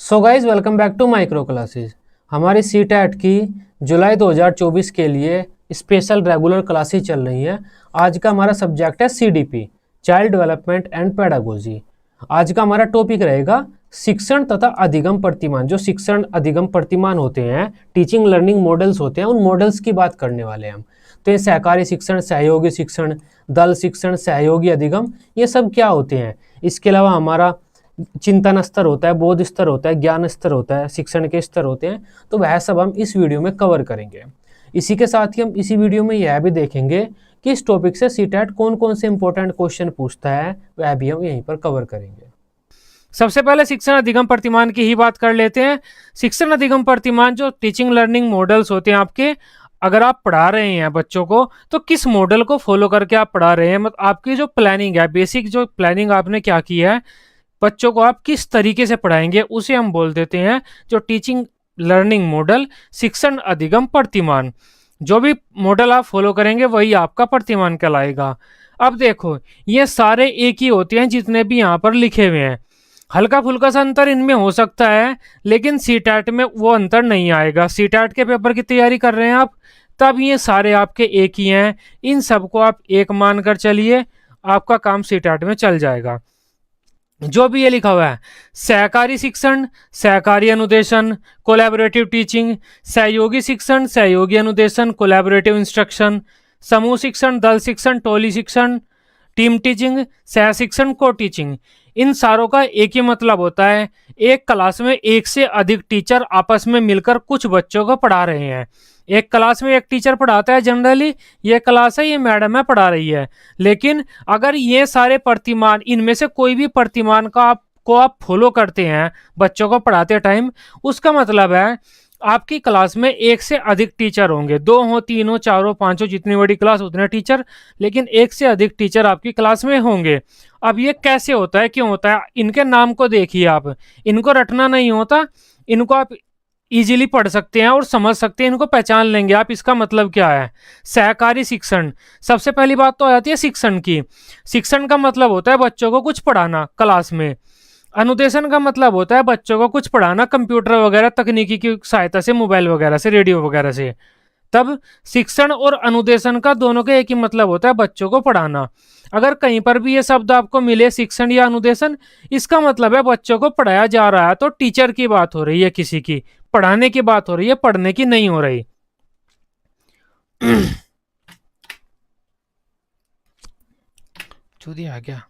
So guys welcome back to micro classes. हमारी CTET की जुलाई 2024 के लिए स्पेशल रेगुलर क्लासेस चल रही हैं। आज का हमारा सब्जेक्ट है CDP, child development and pedagogy. आज का हमारा टॉपिक रहेगा शिक्षण तथा अधिगम प्रतिमान। जो शिक्षण अधिगम प्रतिमान होते हैं, टीचिंग लर्निंग मॉडल्स होते हैं, उन मॉडल्स की बात करने वाले हैं हम। तो ये सहकारी शिक्षण, सहयोगी शिक्षण, दल शिक्षण, सहयोगी अधिगम, ये सब क्या होते हैं। इसके अलावा हमारा चिंतन स्तर होता है, बोध स्तर होता है, ज्ञान स्तर होता है, शिक्षण के स्तर होते हैं। तो वह सब हम इस वीडियो में कवर करेंगे। इसी के साथ ही हम इसी वीडियो में यह भी देखेंगे कि इस टॉपिक से सीटेट कौन कौन से इंपॉर्टेंट क्वेश्चन पूछता है, वह भी हम यहीं पर कवर करेंगे। सबसे पहले शिक्षण अधिगम प्रतिमान की ही बात कर लेते हैं। शिक्षण अधिगम प्रतिमान जो टीचिंग लर्निंग मॉडल्स होते हैं आपके, अगर आप पढ़ा रहे हैं बच्चों को तो किस मॉडल को फॉलो करके आप पढ़ा रहे हैं, मतलब आपकी जो प्लानिंग है, बेसिक जो प्लानिंग आपने क्या की है, बच्चों को आप किस तरीके से पढ़ाएंगे, उसे हम बोल देते हैं जो टीचिंग लर्निंग मॉडल, शिक्षण अधिगम प्रतिमान। जो भी मॉडल आप फॉलो करेंगे वही आपका प्रतिमान कहलाएगा। अब देखो, ये सारे एक ही होते हैं जितने भी यहाँ पर लिखे हुए हैं। हल्का फुल्का सा अंतर इनमें हो सकता है, लेकिन सीटेट में वो अंतर नहीं आएगा। सीटेट के पेपर की तैयारी कर रहे हैं आप, तब ये सारे आपके एक ही हैं। इन सबको आप एक मानकर चलिए, आपका काम सीटेट में चल जाएगा। जो भी ये लिखा हुआ है, सहकारी शिक्षण, सहकारी अनुदेशन, कोलैबोरेटिव टीचिंग, सहयोगी शिक्षण, सहयोगी अनुदेशन, कोलैबोरेटिव इंस्ट्रक्शन, समूह शिक्षण, दल शिक्षण, टोली शिक्षण, टीम टीचिंग, सह शिक्षण, को टीचिंग, इन सारों का एक ही मतलब होता है, एक क्लास में एक से अधिक टीचर आपस में मिलकर कुछ बच्चों को पढ़ा रहे हैं। एक क्लास में एक टीचर पढ़ाता है, जनरली ये क्लास है, ये मैडम है पढ़ा रही है। लेकिन अगर ये सारे प्रतिमान, इनमें से कोई भी प्रतिमान का आप फॉलो करते हैं बच्चों को पढ़ाते टाइम, उसका मतलब है आपकी क्लास में एक से अधिक टीचर होंगे। 2 हो, 3 हो, 4 हो, 5 हो, जितनी बड़ी क्लास उतने टीचर, लेकिन एक से अधिक टीचर आपकी क्लास में होंगे। अब ये कैसे होता है, क्यों होता है, इनके नाम को देखिए आप। इनको रटना नहीं होता, इनको आप इजीली पढ़ सकते हैं और समझ सकते हैं, इनको पहचान लेंगे आप। इसका मतलब क्या है, सहकारी शिक्षण। सबसे पहली बात तो आ जाती है शिक्षण की। शिक्षण का मतलब होता है बच्चों को कुछ पढ़ाना क्लास में। अनुदेशन का मतलब होता है बच्चों को कुछ पढ़ाना कंप्यूटर वगैरह तकनीकी की सहायता से, मोबाइल वगैरह से, रेडियो वगैरह से। तब शिक्षण और अनुदेशन का दोनों का एक ही मतलब होता है, बच्चों को पढ़ाना। अगर कहीं पर भी ये शब्द आपको मिले, शिक्षण या अनुदेशन, इसका मतलब है बच्चों को पढ़ाया जा रहा है। तो टीचर की बात हो रही है, किसी की पढ़ाने की बात हो रही है, पढ़ने की नहीं हो रही। चूदी आ गया।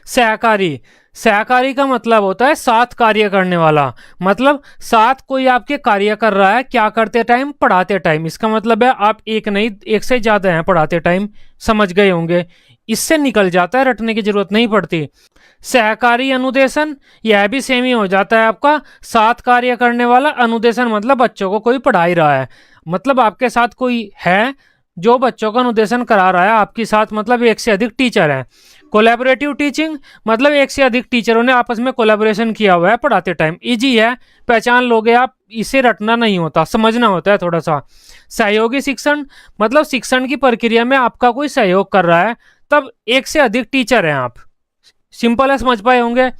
सहकारी, सहकारी का मतलब होता है साथ कार्य करने वाला। मतलब साथ कोई आपके कार्य कर रहा है, क्या करते टाइम, पढ़ाते टाइम। इसका मतलब है आप एक नहीं, एक से ज्यादा हैं पढ़ाते टाइम, समझ गए होंगे। इससे निकल जाता है, रटने की जरूरत नहीं पड़ती। सहकारी अनुदेशन, यह भी सेम ही हो जाता है आपका, साथ कार्य करने वाला। अनुदेशन मतलब बच्चों को कोई पढ़ा ही रहा है, मतलब आपके साथ कोई है जो बच्चों का अनुदेशन करा रहा है आपके साथ, मतलब एक से अधिक टीचर है। कोलैबोरेटिव टीचिंग मतलब एक से अधिक टीचरों ने आपस में कोलैबोरेशन किया हुआ है पढ़ाते टाइम। इजी है, पहचान लोगे आप, इसे रटना नहीं होता, समझना होता है थोड़ा सा। सहयोगी शिक्षण मतलब शिक्षण की प्रक्रिया में आपका कोई सहयोग कर रहा है, तब एक से अधिक टीचर हैं आप। सिंपल है, समझ पाए होंगे।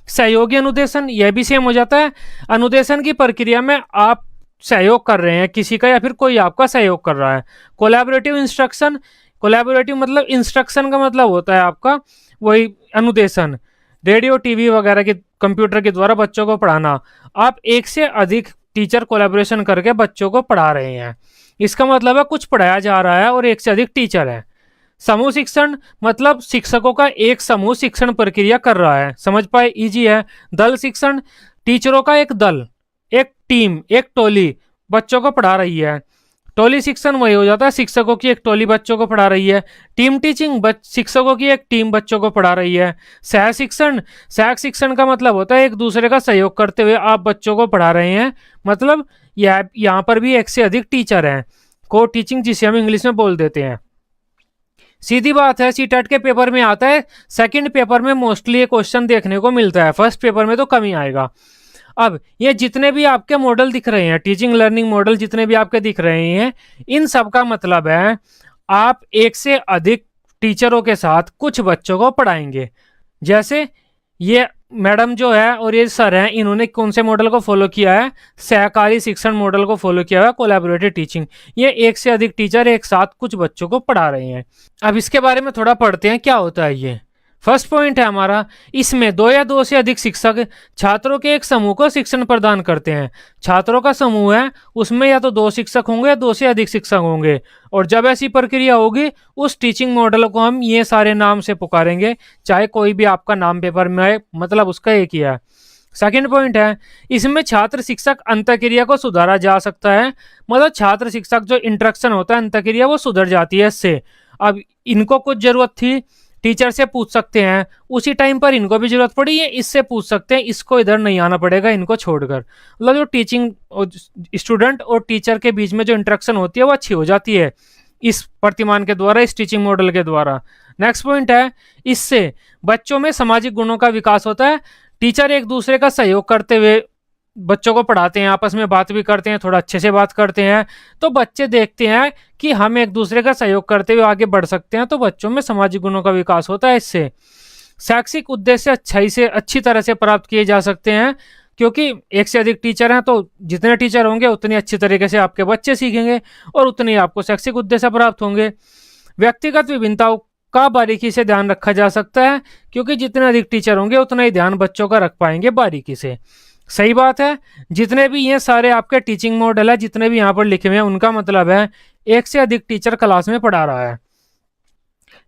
सहयोगी अनुदेशन, यह भी सेम हो जाता है। अनुदेशन की प्रक्रिया में आप सहयोग कर रहे हैं किसी का, या फिर कोई आपका सहयोग कर रहा है। कोलैबोरेटिव इंस्ट्रक्शन, कोलैबोरेटिव मतलब इंस्ट्रक्शन का मतलब होता है आपका वही अनुदेशन। रेडियो, टीवी वगैरह के, कंप्यूटर के द्वारा बच्चों को पढ़ाना। आप एक से अधिक टीचर कोलैबोरेशन करके बच्चों को पढ़ा रहे हैं, इसका मतलब है कुछ पढ़ाया जा रहा है और एक से अधिक टीचर है। समूह शिक्षण मतलब शिक्षकों का एक समूह शिक्षण प्रक्रिया कर रहा है, समझ पाए, इजी है। दल शिक्षण, टीचरों का एक दल, एक टीम, एक टोली बच्चों को पढ़ा रही है। टोली शिक्षण वही हो जाता है, शिक्षकों की एक टोली बच्चों को पढ़ा रही है। टीम टीचिंग, शिक्षकों की एक टीम बच्चों को पढ़ा रही है। सह शिक्षण, सह शिक्षण का मतलब होता है एक दूसरे का सहयोग करते हुए आप बच्चों को पढ़ा रहे हैं, मतलब यहाँ पर भी एक से अधिक टीचर हैं। को टीचिंग जिसे हम इंग्लिश में बोल देते हैं। सीधी बात है, सीटेट के पेपर में आता है, सेकंड पेपर में मोस्टली ये क्वेश्चन देखने को मिलता है, फर्स्ट पेपर में तो कम ही आएगा। अब ये जितने भी आपके मॉडल दिख रहे हैं, टीचिंग लर्निंग मॉडल जितने भी आपके दिख रहे हैं, इन सब का मतलब है आप एक से अधिक टीचरों के साथ कुछ बच्चों को पढ़ाएंगे। जैसे ये मैडम जो है और ये सर हैं, इन्होंने कौन से मॉडल को फॉलो किया है? सहकारी शिक्षण मॉडल को फॉलो किया है, कोलैबोरेटिव टीचिंग। ये एक से अधिक टीचर एक साथ कुछ बच्चों को पढ़ा रहे हैं। अब इसके बारे में थोड़ा पढ़ते हैं क्या होता है ये। फर्स्ट पॉइंट है हमारा, इसमें दो या दो से अधिक शिक्षक छात्रों के एक समूह को शिक्षण प्रदान करते हैं। छात्रों का समूह है, उसमें या तो दो शिक्षक होंगे या दो से अधिक शिक्षक होंगे, और जब ऐसी प्रक्रिया होगी उस टीचिंग मॉडल को हम ये सारे नाम से पुकारेंगे, चाहे कोई भी आपका नाम पेपर में आए, मतलब उसका एक ही है। सेकेंड पॉइंट है, इसमें छात्र शिक्षक अंतःक्रिया को सुधारा जा सकता है, मतलब छात्र शिक्षक जो इंटरेक्शन होता है, अंतःक्रिया, वो सुधर जाती है इससे। अब इनको कुछ जरूरत थी, टीचर से पूछ सकते हैं, उसी टाइम पर इनको भी जरूरत पड़ी, ये इससे पूछ सकते हैं, इसको इधर नहीं आना पड़ेगा इनको छोड़कर। मतलब जो टीचिंग स्टूडेंट और टीचर के बीच में जो इंटरेक्शन होती है वो अच्छी हो जाती है इस प्रतिमान के द्वारा, इस टीचिंग मॉडल के द्वारा। नेक्स्ट पॉइंट है, इससे बच्चों में सामाजिक गुणों का विकास होता है। टीचर एक दूसरे का सहयोग करते हुए बच्चों को पढ़ाते हैं, आपस में बात भी करते हैं, थोड़ा अच्छे से बात करते हैं, तो बच्चे देखते हैं कि हम एक दूसरे का सहयोग करते हुए आगे बढ़ सकते हैं, तो बच्चों में सामाजिक गुणों का विकास होता है इससे। शैक्षिक उद्देश्य अच्छी तरह से प्राप्त किए जा सकते हैं, क्योंकि एक से अधिक टीचर हैं, तो जितने टीचर होंगे उतनी अच्छी तरीके से आपके बच्चे सीखेंगे और उतने ही आपको शैक्षिक उद्देश्य प्राप्त होंगे। व्यक्तिगत विभिन्नताओं का बारीकी से ध्यान रखा जा सकता है, क्योंकि जितने अधिक टीचर होंगे उतना ही ध्यान बच्चों का रख पाएंगे बारीकी से। सही बात है। जितने भी ये सारे आपके टीचिंग मॉडल है, जितने भी यहाँ पर लिखे हुए हैं, उनका मतलब है एक से अधिक टीचर क्लास में पढ़ा रहा है।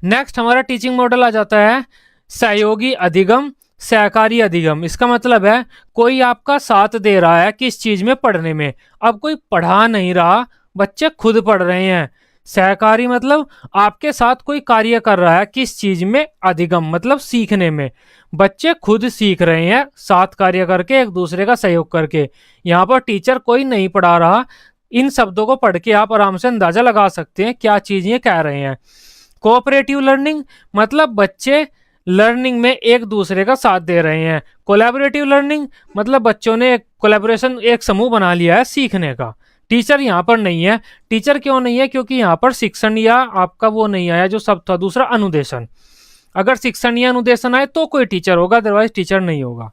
नेक्स्ट हमारा टीचिंग मॉडल आ जाता है सहयोगी अधिगम, सहकारी अधिगम। इसका मतलब है कोई आपका साथ दे रहा है किस चीज में, पढ़ने में। अब कोई पढ़ा नहीं रहा, बच्चे खुद पढ़ रहे हैं। सहकारी मतलब आपके साथ कोई कार्य कर रहा है किस चीज में, अधिगम मतलब सीखने में। बच्चे खुद सीख रहे हैं साथ कार्य करके, एक दूसरे का सहयोग करके। यहाँ पर टीचर कोई नहीं पढ़ा रहा। इन शब्दों को पढ़ के आप आराम से अंदाजा लगा सकते हैं क्या चीज ये कह रहे हैं। कोऑपरेटिव लर्निंग मतलब बच्चे लर्निंग में एक दूसरे का साथ दे रहे हैं। कोलैबोरेटिव लर्निंग मतलब बच्चों ने कोलैबोरेशन, एक समूह बना लिया है सीखने का। टीचर यहाँ पर नहीं है। टीचर क्यों नहीं है? क्योंकि यहाँ पर शिक्षण या आपका वो नहीं आया जो शब्द था दूसरा, अनुदेशन। अगर शिक्षण या अनुदेशन आए तो कोई टीचर होगा, अदरवाइज टीचर नहीं होगा।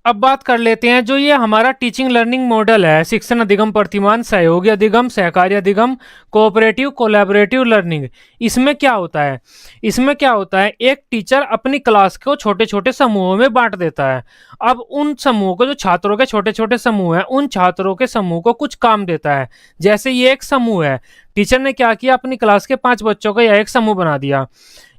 अब बात कर लेते हैं जो ये हमारा टीचिंग लर्निंग मॉडल है, शिक्षण अधिगम प्रतिमान, सहयोगी अधिगम, सहकारी अधिगम, कोऑपरेटिव कोलैबोरेटिव लर्निंग। इसमें क्या होता है? इसमें क्या होता है, एक टीचर अपनी क्लास को छोटे छोटे समूहों में बांट देता है। अब उन समूहों को, जो छात्रों के छोटे छोटे समूह हैं, उन छात्रों के समूह को कुछ काम देता है। जैसे ये एक समूह है, टीचर ने क्या किया, अपनी क्लास के 5 बच्चों का यह एक समूह बना दिया।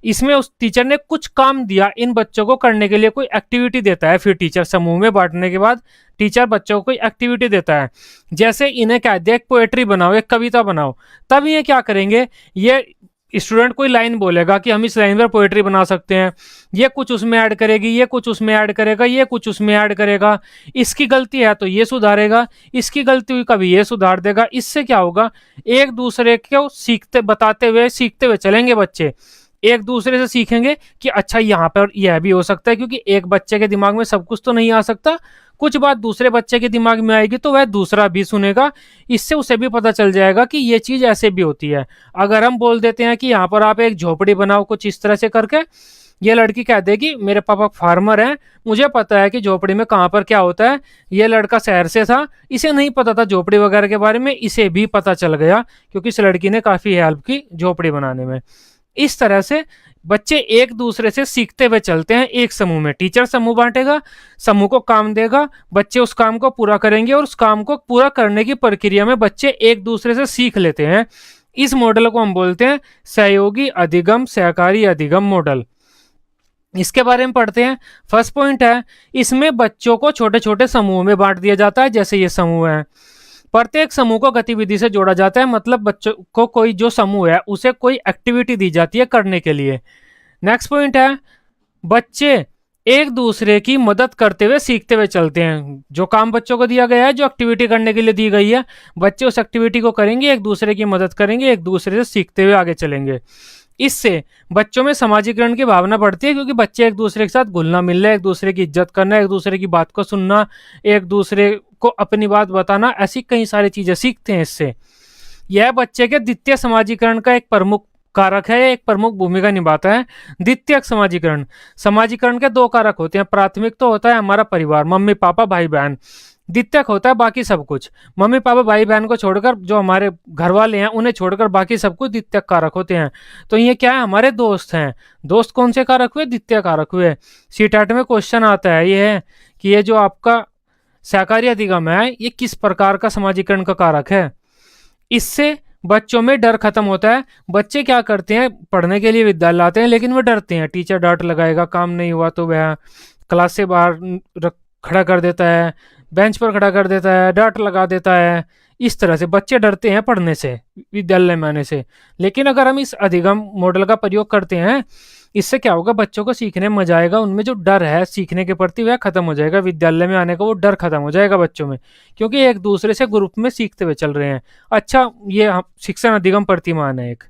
इसमें उस टीचर ने कुछ काम दिया इन बच्चों को करने के लिए, कोई एक्टिविटी देता है। फिर टीचर समूह में बांटने के बाद टीचर बच्चों को कोई एक्टिविटी देता है। जैसे इन्हें कह दिया एक पोएट्री बनाओ, एक कविता बनाओ, तब ये क्या करेंगे, ये स्टूडेंट कोई लाइन बोलेगा कि हम इस लाइन पर पोएट्री बना सकते हैं। ये कुछ उसमें ऐड करेगी, ये कुछ उसमें ऐड करेगा, ये कुछ उसमें ऐड करेगा। इसकी गलती है तो ये सुधारेगा, इसकी गलती हुई कभी ये सुधार देगा। इससे क्या होगा, एक दूसरे को सीखते हुए चलेंगे बच्चे। एक दूसरे से सीखेंगे कि अच्छा यहाँ पर यह भी हो सकता है, क्योंकि एक बच्चे के दिमाग में सब कुछ तो नहीं आ सकता। कुछ बात दूसरे बच्चे के दिमाग में आएगी तो वह दूसरा भी सुनेगा। इससे उसे भी पता चल जाएगा कि ये चीज़ ऐसे भी होती है। अगर हम बोल देते हैं कि यहाँ पर आप एक झोपड़ी बनाओ कुछ इस तरह से करके, ये लड़की कह देगी मेरे पापा फार्मर हैं, मुझे पता है कि झोपड़ी में कहाँ पर क्या होता है। ये लड़का शहर से था, इसे नहीं पता था झोपड़ी वगैरह के बारे में, इसे भी पता चल गया क्योंकि इस लड़की ने काफ़ी हेल्प की झोपड़ी बनाने में। इस तरह से बच्चे एक दूसरे से सीखते हुए चलते हैं। एक समूह में टीचर समूह बांटेगा, समूह को काम देगा, बच्चे उस काम को पूरा करेंगे और उस काम को पूरा करने की प्रक्रिया में बच्चे एक दूसरे से सीख लेते हैं। इस मॉडल को हम बोलते हैं सहयोगी अधिगम, सहकारी अधिगम मॉडल। इसके बारे में पढ़ते हैं। फर्स्ट पॉइंट है, इसमें बच्चों को छोटे छोटे समूह में बांट दिया जाता है। जैसे ये समूह है, प्रत्येक समूह को गतिविधि से जोड़ा जाता है, मतलब बच्चों को कोई जो समूह है उसे कोई एक्टिविटी दी जाती है करने के लिए। नेक्स्ट पॉइंट है, बच्चे एक दूसरे की मदद करते हुए सीखते हुए चलते हैं। जो काम बच्चों को दिया गया है, जो एक्टिविटी करने के लिए दी गई है, बच्चे उस एक्टिविटी को करेंगे, एक दूसरे की मदद करेंगे, एक दूसरे से सीखते हुए आगे चलेंगे। इससे बच्चों में सामाजिकरण की भावना बढ़ती है, क्योंकि बच्चे एक दूसरे के साथ घुलना मिलना, एक दूसरे की इज्जत करना, एक दूसरे की बात को सुनना, एक दूसरे को अपनी बात बताना, ऐसी कई सारी चीजें सीखते हैं इससे। यह बच्चे के द्वितीय समाजीकरण का एक प्रमुख कारक है, एक प्रमुख भूमिका निभाता है। द्वितीयक समाजीकरण, समाजीकरण के दो कारक होते हैं। प्राथमिक तो होता है हमारा परिवार, मम्मी पापा भाई बहन। द्वितीयक होता है बाकी सब कुछ, मम्मी पापा भाई बहन को छोड़कर जो हमारे घर वाले हैं उन्हें छोड़कर बाकी सब कुछ द्वितीयक कारक होते हैं। तो ये क्या है, हमारे दोस्त हैं। दोस्त कौन से कारक हुए, द्वितीय कारक हुए। सीटेट में क्वेश्चन आता है ये है कि ये जो आपका सहकारी अधिगम है ये किस प्रकार का समाजीकरण का कारक है। इससे बच्चों में डर खत्म होता है। बच्चे क्या करते हैं, पढ़ने के लिए विद्यालय आते हैं लेकिन वो डरते हैं, टीचर डांट लगाएगा, काम नहीं हुआ तो वह क्लास से बाहर खड़ा कर देता है, बेंच पर खड़ा कर देता है, डांट लगा देता है। इस तरह से बच्चे डरते हैं पढ़ने से, विद्यालय में आने से। लेकिन अगर हम इस अधिगम मॉडल का प्रयोग करते हैं, इससे क्या होगा, बच्चों को सीखने में मजा आएगा, उनमें जो डर है सीखने के प्रति वह खत्म हो जाएगा। विद्यालय में आने का वो डर खत्म हो जाएगा बच्चों में, क्योंकि एक दूसरे से ग्रुप में सीखते हुए चल रहे हैं। अच्छा, ये शिक्षण अधिगम प्रतिमान है एक।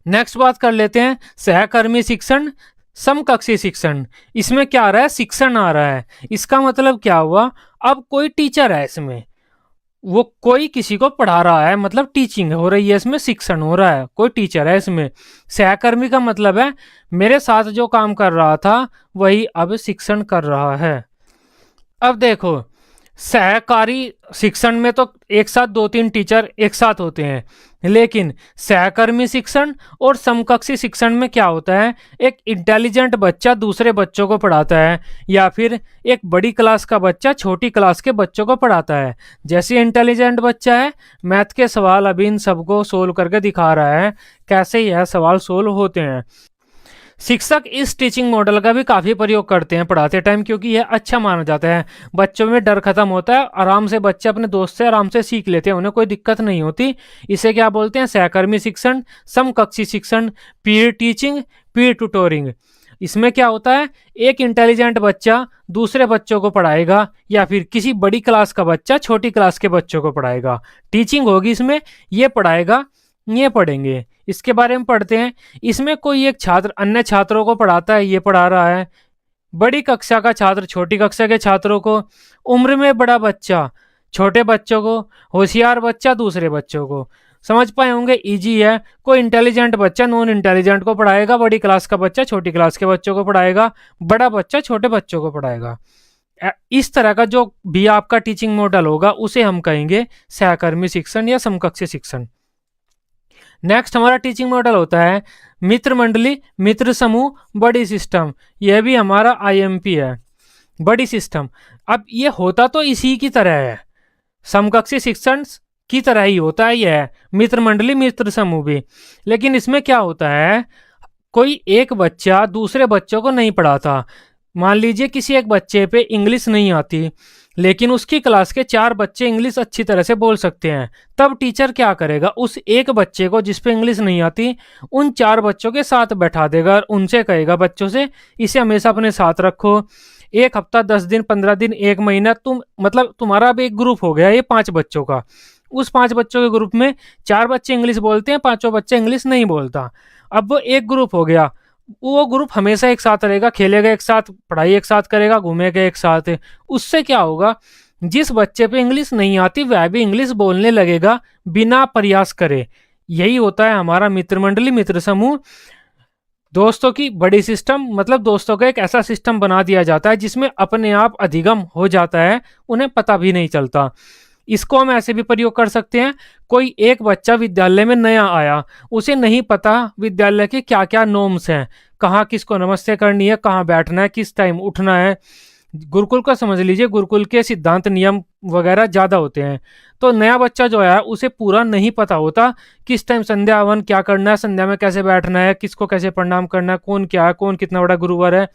नेक्स्ट बात कर लेते हैं सहकर्मी शिक्षण, समकक्षी शिक्षण। इसमें क्या आ रहा है, शिक्षण आ रहा है। इसका मतलब क्या हुआ, अब कोई टीचर है इसमें, वो कोई किसी को पढ़ा रहा है, मतलब टीचिंग हो रही है इसमें, शिक्षण हो रहा है, कोई टीचर है इसमें। सहकर्मी का मतलब है मेरे साथ जो काम कर रहा था वही अब शिक्षण कर रहा है। अब देखो, सहकारी शिक्षण में तो एक साथ 2-3 टीचर एक साथ होते हैं, लेकिन सहकर्मी शिक्षण और समकक्षी शिक्षण में क्या होता है, एक इंटेलिजेंट बच्चा दूसरे बच्चों को पढ़ाता है, या फिर एक बड़ी क्लास का बच्चा छोटी क्लास के बच्चों को पढ़ाता है। जैसे इंटेलिजेंट बच्चा है, मैथ के सवाल अभी इन सबको सोल्व करके दिखा रहा है कैसे यह सवाल सोल्व होते हैं। शिक्षक इस टीचिंग मॉडल का भी काफ़ी प्रयोग करते हैं पढ़ाते टाइम, क्योंकि यह अच्छा माना जाता है। बच्चों में डर खत्म होता है, आराम से बच्चे अपने दोस्त से आराम से सीख लेते हैं, उन्हें कोई दिक्कत नहीं होती। इसे क्या बोलते हैं, सहकर्मी शिक्षण, समकक्षी शिक्षण, पीयर टीचिंग, पीयर ट्यूटोरिंग। इसमें क्या होता है, एक इंटेलिजेंट बच्चा दूसरे बच्चों को पढ़ाएगा, या फिर किसी बड़ी क्लास का बच्चा छोटी क्लास के बच्चों को पढ़ाएगा। टीचिंग होगी इसमें, ये पढ़ाएगा ये पढ़ेंगे। इसके बारे में पढ़ते हैं। इसमें कोई एक छात्र अन्य छात्रों को पढ़ाता है, ये पढ़ा रहा है। बड़ी कक्षा का छात्र छोटी कक्षा के छात्रों को, उम्र में बड़ा बच्चा छोटे बच्चों को, होशियार बच्चा दूसरे बच्चों को। समझ पाए होंगे, इजी है। कोई इंटेलिजेंट बच्चा नॉन इंटेलिजेंट को पढ़ाएगा, बड़ी क्लास का बच्चा छोटी क्लास के बच्चों को पढ़ाएगा, बड़ा बच्चा छोटे बच्चों को पढ़ाएगा। इस तरह का जो भी आपका टीचिंग मॉडल होगा उसे हम कहेंगे सहकर्मी शिक्षण या समकक्षी शिक्षण। नेक्स्ट हमारा टीचिंग मॉडल होता है मित्र मंडली, मित्र समूह, बड़ी सिस्टम। यह भी हमारा आईएमपी है, बड़ी सिस्टम। अब ये होता तो इसी की तरह है, समकक्षी शिक्षण की तरह ही होता है यह मित्र मंडली मित्र समूह भी। लेकिन इसमें क्या होता है, कोई एक बच्चा दूसरे बच्चों को नहीं पढ़ाता। मान लीजिए किसी एक बच्चे पे इंग्लिश नहीं आती, लेकिन उसकी क्लास के 4 बच्चे इंग्लिश अच्छी तरह से बोल सकते हैं। तब टीचर क्या करेगा, उस एक बच्चे को जिस पे इंग्लिश नहीं आती उन 4 बच्चों के साथ बैठा देगा और उनसे कहेगा बच्चों से इसे हमेशा अपने साथ रखो। 1 हफ्ता, 10 दिन, 15 दिन, 1 महीना, तुम्हारा अब एक ग्रुप हो गया ये 5 बच्चों का। उस 5 बच्चों के ग्रुप में 4 बच्चे इंग्लिश बोलते हैं, 5 बच्चे इंग्लिश नहीं बोलता। अब वो एक ग्रुप हो गया, वो ग्रुप हमेशा एक साथ रहेगा, खेलेगा एक साथ, पढ़ाई एक साथ करेगा, घूमेगा एक साथ। उससे क्या होगा, जिस बच्चे पे इंग्लिश नहीं आती वह भी इंग्लिश बोलने लगेगा बिना प्रयास करे। यही होता है हमारा मित्र मंडली मित्र समूह। दोस्तों की बड़ी सिस्टम, मतलब दोस्तों का एक ऐसा सिस्टम बना दिया जाता है जिसमें अपने आप अधिगम हो जाता है, उन्हें पता भी नहीं चलता। इसको हम ऐसे भी प्रयोग कर सकते हैं, कोई एक बच्चा विद्यालय में नया आया, उसे नहीं पता विद्यालय के क्या क्या नॉर्म्स हैं, कहाँ किसको नमस्ते करनी है, कहाँ बैठना है, किस टाइम उठना है। गुरुकुल का समझ लीजिए, गुरुकुल के सिद्धांत नियम वगैरह ज़्यादा होते हैं। तो नया बच्चा जो है उसे पूरा नहीं पता होता किस टाइम संध्या हवन क्या करना है, संध्या में कैसे बैठना है, किसको कैसे प्रणाम करना है, कौन क्या है, कौन कितना बड़ा गुरुवर है।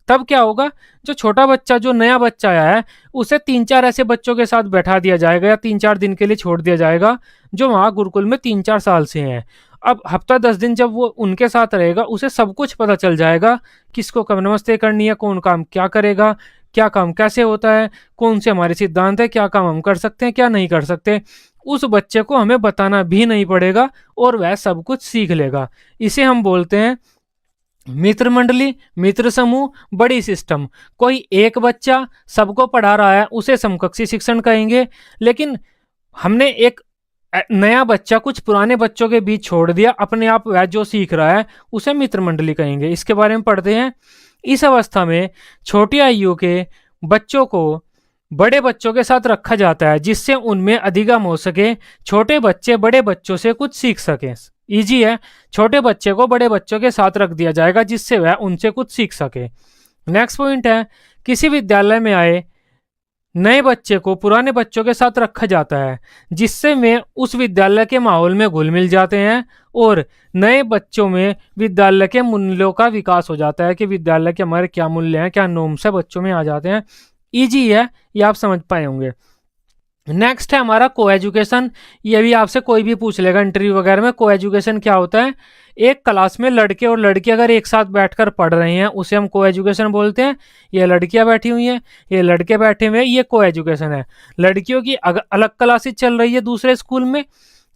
तब क्या होगा, जो छोटा बच्चा, जो नया बच्चा आया है, उसे 3-4 ऐसे बच्चों के साथ बैठा दिया जाएगा या 3-4 दिन के लिए छोड़ दिया जाएगा जो वहाँ गुरुकुल में 3-4 साल से हैं। अब हफ्ता 10 दिन जब वो उनके साथ रहेगा, उसे सब कुछ पता चल जाएगा, किसको कब नमस्ते करनी है, कौन काम क्या करेगा, क्या काम कैसे होता है, कौन से हमारे सिद्धांत है, क्या काम हम कर सकते हैं क्या नहीं कर सकते। उस बच्चे को हमें बताना भी नहीं पड़ेगा और वह सब कुछ सीख लेगा। इसे हम बोलते हैं मित्र मंडली मित्र समूह, बड़ी सिस्टम। कोई एक बच्चा सबको पढ़ा रहा है उसे समकक्षी शिक्षण कहेंगे। लेकिन हमने एक नया बच्चा कुछ पुराने बच्चों के बीच छोड़ दिया, अपने आप वह जो सीख रहा है उसे मित्र मंडली कहेंगे। इसके बारे में पढ़ते हैं। इस अवस्था में छोटी आयु के बच्चों को बड़े बच्चों के साथ रखा जाता है जिससे उनमें अधिगम हो सके, छोटे बच्चे बड़े बच्चों से कुछ सीख सकें। इजी है, छोटे बच्चे को बड़े बच्चों के साथ रख दिया जाएगा जिससे वह उनसे कुछ सीख सके। नेक्स्ट पॉइंट है, किसी विद्यालय में आए नए बच्चे को पुराने बच्चों के साथ रखा जाता है जिससे वे उस विद्यालय के माहौल में घुल मिल जाते हैं और नए बच्चों में विद्यालय के मूल्यों का विकास हो जाता है कि विद्यालय के हमारे क्या मूल्य हैं, क्या नॉर्म्स है, बच्चों में आ जाते हैं। इजी है, ये आप समझ पाए होंगे। नेक्स्ट है हमारा को एजुकेशन। ये भी आपसे कोई भी पूछ लेगा इंटरव्यू वगैरह में, को एजुकेशन क्या होता है। एक क्लास में लड़के और लड़की अगर एक साथ बैठकर पढ़ रहे हैं उसे हम को एजुकेशन बोलते हैं। ये लड़कियां बैठी हुई हैं, ये लड़के बैठे हुए हैं, ये को एजुकेशन है। लड़कियों की अलग क्लासेस चल रही है दूसरे स्कूल में,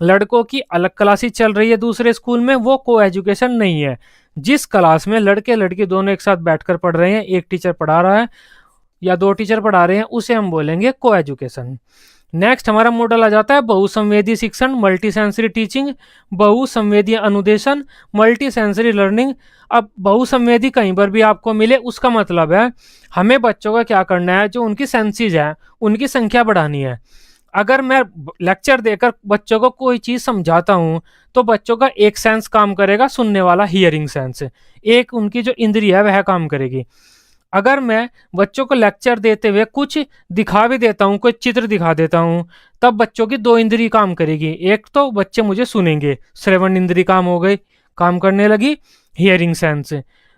लड़कों की अलग क्लासेस चल रही है दूसरे स्कूल में, वो को एजुकेशन नहीं है। जिस क्लास में लड़के लड़की दोनों एक साथ बैठकर पढ़ रहे हैं, एक टीचर पढ़ा रहा है या दो टीचर पढ़ा रहे हैं, उसे हम बोलेंगे को एजुकेशन। नेक्स्ट हमारा मॉडल आ जाता है बहुसंवेदी शिक्षण, मल्टी सेंसरी टीचिंग, बहुसंवेदी अनुदेशन, मल्टी सेंसरी लर्निंग। अब बहुसंवेदी कहीं पर भी आपको मिले उसका मतलब है हमें बच्चों का क्या करना है, जो उनकी सेंसेस है उनकी संख्या बढ़ानी है। अगर मैं लेक्चर देकर बच्चों को कोई चीज़ समझाता हूँ तो बच्चों का एक सेंस काम करेगा, सुनने वाला हियरिंग सेंस, एक उनकी जो इंद्रिय है वह काम करेगी। अगर मैं बच्चों को लेक्चर देते हुए कुछ दिखा भी देता हूँ, कोई चित्र दिखा देता हूँ, तब बच्चों की दो इंद्री काम करेगी। एक तो बच्चे मुझे सुनेंगे, श्रवण इंद्री काम हो गई, काम करने लगी हियरिंग सेंस।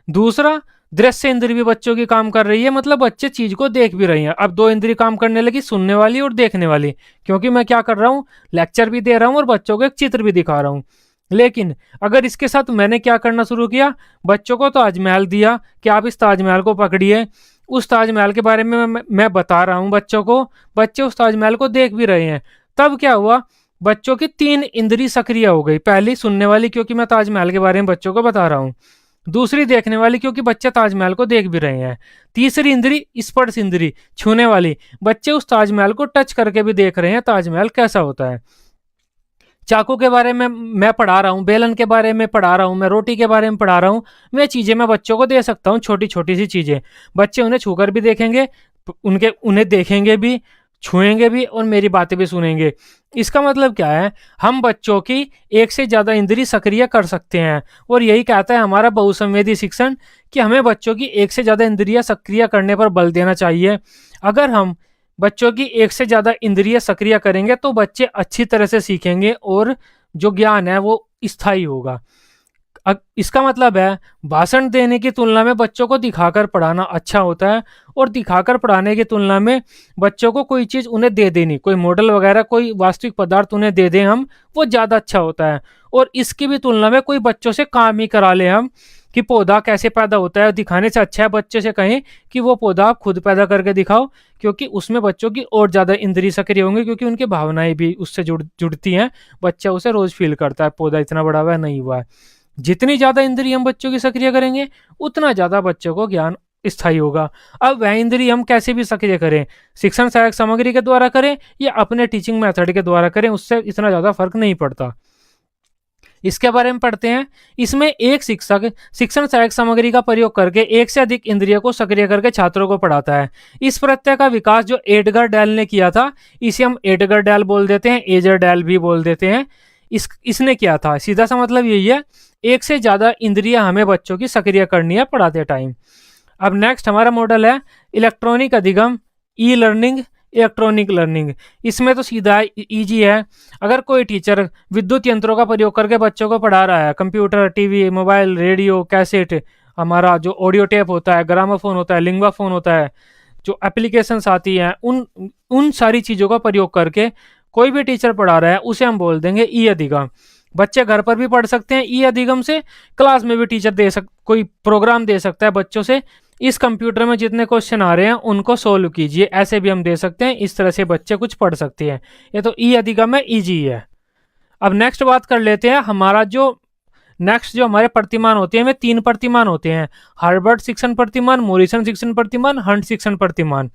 दूसरा दृश्य इंद्री भी बच्चों की काम कर रही है, मतलब बच्चे चीज को देख भी रही हैं। अब दो इंद्री काम करने लगी, सुनने वाली और देखने वाली, क्योंकि मैं क्या कर रहा हूँ, लेक्चर भी दे रहा हूँ और बच्चों को एक चित्र भी दिखा रहा हूँ। लेकिन अगर इसके साथ मैंने क्या करना शुरू किया, बच्चों को ताजमहल दिया कि आप इस ताजमहल को पकड़िए, उस ताजमहल के बारे में मैं बता रहा हूँ बच्चों को, बच्चे उस ताजमहल को देख भी रहे हैं, तब क्या हुआ, बच्चों की तीन इंद्री सक्रिय हो गई। पहली सुनने वाली, क्योंकि मैं ताजमहल के बारे में बच्चों को बता रहा हूँ। दूसरी देखने वाली, क्योंकि बच्चे ताजमहल को देख भी रहे हैं। तीसरी इंद्री स्पर्श इंद्री, छूने वाली, बच्चे उस ताजमहल को टच करके भी देख रहे हैं ताजमहल कैसा होता है। चाकू के बारे में मैं पढ़ा रहा हूँ, बेलन के बारे में पढ़ा रहा हूँ, मैं रोटी के बारे में पढ़ा रहा हूँ, वे चीज़ें मैं बच्चों को दे सकता हूँ, छोटी छोटी सी चीज़ें। बच्चे उन्हें छूकर भी देखेंगे, उन्हें देखेंगे भी, छुएंगे भी और मेरी बातें भी सुनेंगे। इसका मतलब क्या है, हम बच्चों की एक से ज़्यादा इंद्री सक्रिय कर सकते हैं। और यही कहता है हमारा बहुसंवेदी शिक्षण कि हमें बच्चों की एक से ज़्यादा इंद्रियां सक्रिय करने पर बल देना चाहिए। अगर हम बच्चों की एक से ज़्यादा इंद्रिय सक्रिय करेंगे तो बच्चे अच्छी तरह से सीखेंगे और जो ज्ञान है वो स्थायी होगा। इसका मतलब है भाषण देने की तुलना में बच्चों को दिखाकर पढ़ाना अच्छा होता है, और दिखाकर पढ़ाने की तुलना में बच्चों को कोई चीज़ उन्हें दे देनी, कोई मॉडल वगैरह कोई वास्तविक पदार्थ उन्हें दे दें हम, वो ज़्यादा अच्छा होता है। और इसकी भी तुलना में कोई बच्चों से काम ही करा ले हम कि पौधा कैसे पैदा होता है, दिखाने से अच्छा है बच्चे से कहें कि वो पौधा आप खुद पैदा करके दिखाओ, क्योंकि उसमें बच्चों की और ज़्यादा इंद्रिय सक्रिय होंगी, क्योंकि उनकी भावनाएं भी उससे जुड़ती हैं। बच्चा उसे रोज़ फील करता है पौधा इतना बड़ा हुआ है, नहीं हुआ है। जितनी ज़्यादा इंद्रिय हम बच्चों की सक्रिय करेंगे उतना ज़्यादा बच्चों को ज्ञान स्थायी होगा। अब वह इंद्रिय हम कैसे भी सक्रिय करें, शिक्षण सहायक सामग्री के द्वारा करें या अपने टीचिंग मेथड के द्वारा करें, उससे इतना ज़्यादा फर्क नहीं पड़ता। इसके बारे में पढ़ते हैं। इसमें एक शिक्षक शिक्षण सहायक सामग्री का प्रयोग करके एक से अधिक इंद्रियों को सक्रिय करके छात्रों को पढ़ाता है। इस प्रत्यय का विकास जो एडगर डेल ने किया था, इसे हम एडगर डेल बोल देते हैं, एजर डेल भी बोल देते हैं। इसने किया था, सीधा सा मतलब यही है, एक से ज़्यादा इंद्रियां हमें बच्चों की सक्रिय करनी है पढ़ाते टाइम। अब नेक्स्ट हमारा मॉडल है इलेक्ट्रॉनिक अधिगम, ई लर्निंग, इलेक्ट्रॉनिक लर्निंग। इसमें तो सीधा इजी है। अगर कोई टीचर विद्युत यंत्रों का प्रयोग करके बच्चों को पढ़ा रहा है, computer, TV, mobile, radio, cassette, हमारा जो ऑडियो टेप होता है, ग्रामोफोन होता है, लिंग्वा फोन होता है, जो एप्लीकेशंस आती हैं, उन सारी चीज़ों का प्रयोग करके कोई भी टीचर पढ़ा रहा है उसे हम बोल देंगे ई अधिगम। बच्चे घर पर भी पढ़ सकते हैं ई अधिगम से, क्लास में भी टीचर कोई प्रोग्राम दे सकता है बच्चों से, इस कंप्यूटर में जितने क्वेश्चन आ रहे हैं उनको सोल्व कीजिए, ऐसे भी हम दे सकते हैं। इस तरह से बच्चे कुछ पढ़ सकते हैं। ये तो ई अधिगम है, ईजी है। अब नेक्स्ट बात कर लेते हैं, हमारा जो नेक्स्ट जो हमारे प्रतिमान होते हैं, वे 3 प्रतिमान होते हैं, हार्वर्ड शिक्षण प्रतिमान, मॉरिसन शिक्षण प्रतिमान, हंट शिक्षण प्रतिमान।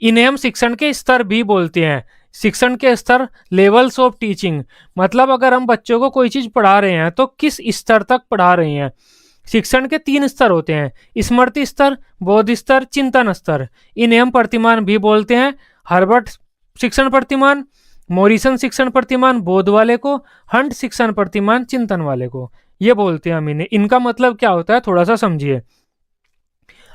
इन्हें हम शिक्षण के स्तर भी बोलते हैं। शिक्षण के स्तर, लेवल्स ऑफ टीचिंग, मतलब अगर हम बच्चों को कोई चीज पढ़ा रहे हैं तो किस स्तर तक पढ़ा रहे हैं। शिक्षण के 3 स्तर होते हैं, स्मृति स्तर, बोध स्तर, चिंतन स्तर। इन्हें हम प्रतिमान भी बोलते हैं। हर्बर्ट शिक्षण प्रतिमान, मॉरिसन शिक्षण प्रतिमान बोध वाले को, हंट शिक्षण प्रतिमान चिंतन वाले को, ये बोलते हैं हम इन्हें। इनका मतलब क्या होता है थोड़ा सा समझिए।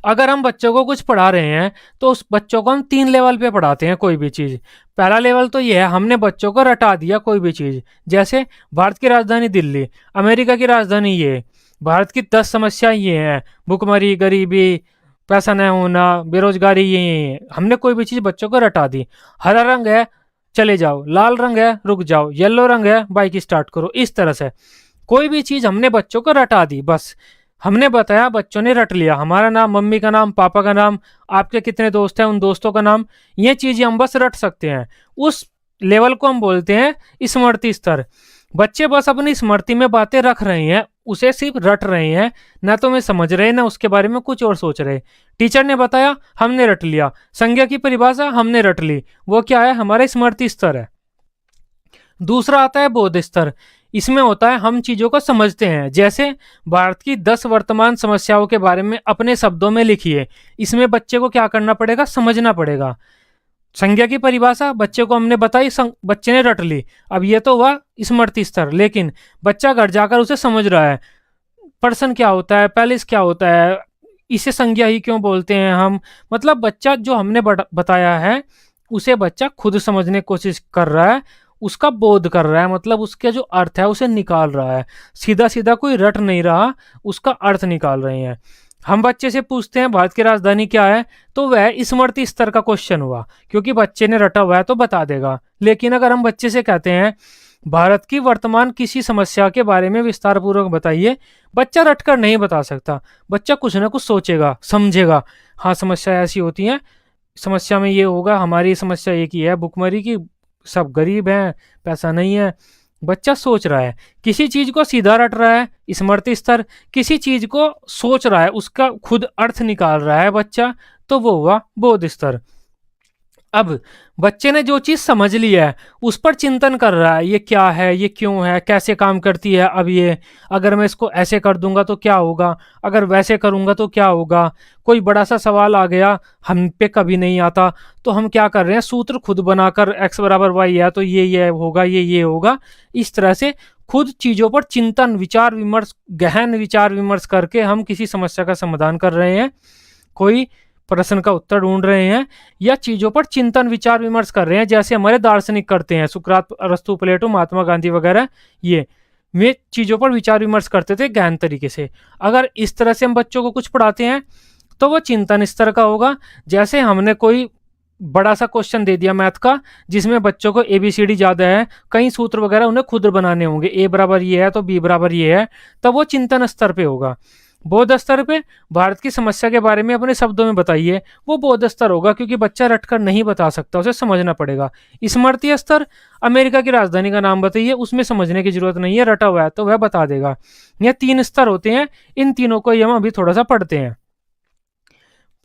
अगर हम बच्चों को कुछ पढ़ा रहे हैं तो उस बच्चों को हम 3 लेवल पे पढ़ाते हैं कोई भी चीज़। पहला लेवल तो ये है, हमने बच्चों को रटा दिया कोई भी चीज़, जैसे भारत की राजधानी दिल्ली, अमेरिका की राजधानी ये, भारत की 10 समस्याएं ये हैं, भुखमरी, गरीबी, पैसा न होना, बेरोजगारी, ये हमने कोई भी चीज़ बच्चों को रटा दी। हरा रंग है, चले जाओ, लाल रंग है, रुक जाओ, येलो रंग है, बाइक स्टार्ट करो। इस तरह से कोई भी चीज़ हमने बच्चों को रटा दी, बस हमने बताया, बच्चों ने रट लिया। हमारा नाम, मम्मी का नाम, पापा का नाम, आपके कितने दोस्त हैं उन दोस्तों का नाम, ये चीजें हम बस रट सकते हैं। उस लेवल को हम बोलते हैं स्मृति स्तर। बच्चे बस अपनी स्मृति में बातें रख रहे हैं, उसे सिर्फ रट रहे हैं, ना तो मैं समझ रहे ना उसके बारे में कुछ और सोच रहे। टीचर ने बताया, हमने रट लिया। संज्ञा की परिभाषा हमने रट ली, वो क्या है, हमारा स्मृति स्तर है। दूसरा आता है बोध स्तर। इसमें होता है हम चीजों को समझते हैं, जैसे भारत की 10 वर्तमान समस्याओं के बारे में अपने शब्दों में लिखिए। इसमें बच्चे को क्या करना पड़ेगा, समझना पड़ेगा। संज्ञा की परिभाषा बच्चे को हमने बताई, बच्चे ने रट ली। अब ये तो हुआ स्मृति स्तर, लेकिन बच्चा घर जाकर उसे समझ रहा है। पर्सन क्या होता है, पैलेस क्या होता है, इसे संज्ञा ही क्यों बोलते हैं हम, मतलब बच्चा जो हमने बताया है उसे बच्चा खुद समझने की कोशिश कर रहा है, उसका बोध कर रहा है, मतलब उसके जो अर्थ है उसे निकाल रहा है। सीधा सीधा कोई रट नहीं रहा, उसका अर्थ निकाल रहे हैं। हम बच्चे से पूछते हैं भारत की राजधानी क्या है, तो वह स्मृति स्तर का क्वेश्चन हुआ, क्योंकि बच्चे ने रटा हुआ है तो बता देगा। लेकिन अगर हम बच्चे से कहते हैं भारत की वर्तमान किसी समस्या के बारे में विस्तार पूर्वक बताइए, बच्चा रटकर नहीं बता सकता। बच्चा कुछ ना कुछ सोचेगा, समझेगा, हाँ समस्या ऐसी होती है, समस्या में ये होगा, हमारी समस्या एक ही है, भुखमरी की, सब गरीब हैं, पैसा नहीं है। बच्चा सोच रहा है, किसी चीज को सीधा रट रहा है स्मृति स्तर, किसी चीज को सोच रहा है, उसका खुद अर्थ निकाल रहा है बच्चा, तो वो हुआ बोध स्तर। अब बच्चे ने जो चीज समझ ली है उस पर चिंतन कर रहा है, ये क्या है, ये क्यों है, कैसे काम करती है, अब ये अगर मैं इसको ऐसे कर दूंगा तो क्या होगा, अगर वैसे करूंगा तो क्या होगा। कोई बड़ा सा सवाल आ गया, हम पे कभी नहीं आता, तो हम क्या कर रहे हैं, सूत्र खुद बनाकर x बराबर y है तो ये होगा, ये होगा। इस तरह से खुद चीजों पर चिंतन, विचार विमर्श, गहन विचार विमर्श करके हम किसी समस्या का समाधान कर रहे हैं, कोई प्रश्न का उत्तर ढूंढ रहे हैं, या चीजों पर चिंतन विचार विमर्श कर रहे हैं, जैसे हमारे दार्शनिक करते हैं, सुकरात, अरस्तु, प्लेटो, महात्मा गांधी वगैरह। ये वे चीजों पर विचार विमर्श करते थे गहन तरीके से। अगर इस तरह से हम बच्चों को कुछ पढ़ाते हैं तो वो चिंतन स्तर का होगा। जैसे हमने कोई बड़ा सा क्वेश्चन दे दिया मैथ का, जिसमें बच्चों को ABCD ज्यादा है, कई सूत्र वगैरह उन्हें खुद बनाने होंगे, A बराबर ये है तो B बराबर ये है, तब वो चिंतन स्तर पे होगा। बोध स्तर पे भारत की समस्या के बारे में अपने शब्दों में बताइए, वो बोध स्तर होगा, क्योंकि बच्चा रटकर नहीं बता सकता, उसे समझना पड़ेगा। स्मृति स्तर, अमेरिका की राजधानी का नाम बताइए, उसमें समझने की जरूरत नहीं है, रटा हुआ है तो वह बता देगा। ये 3 स्तर होते हैं, इन तीनों को हम अभी थोड़ा सा पढ़ते हैं।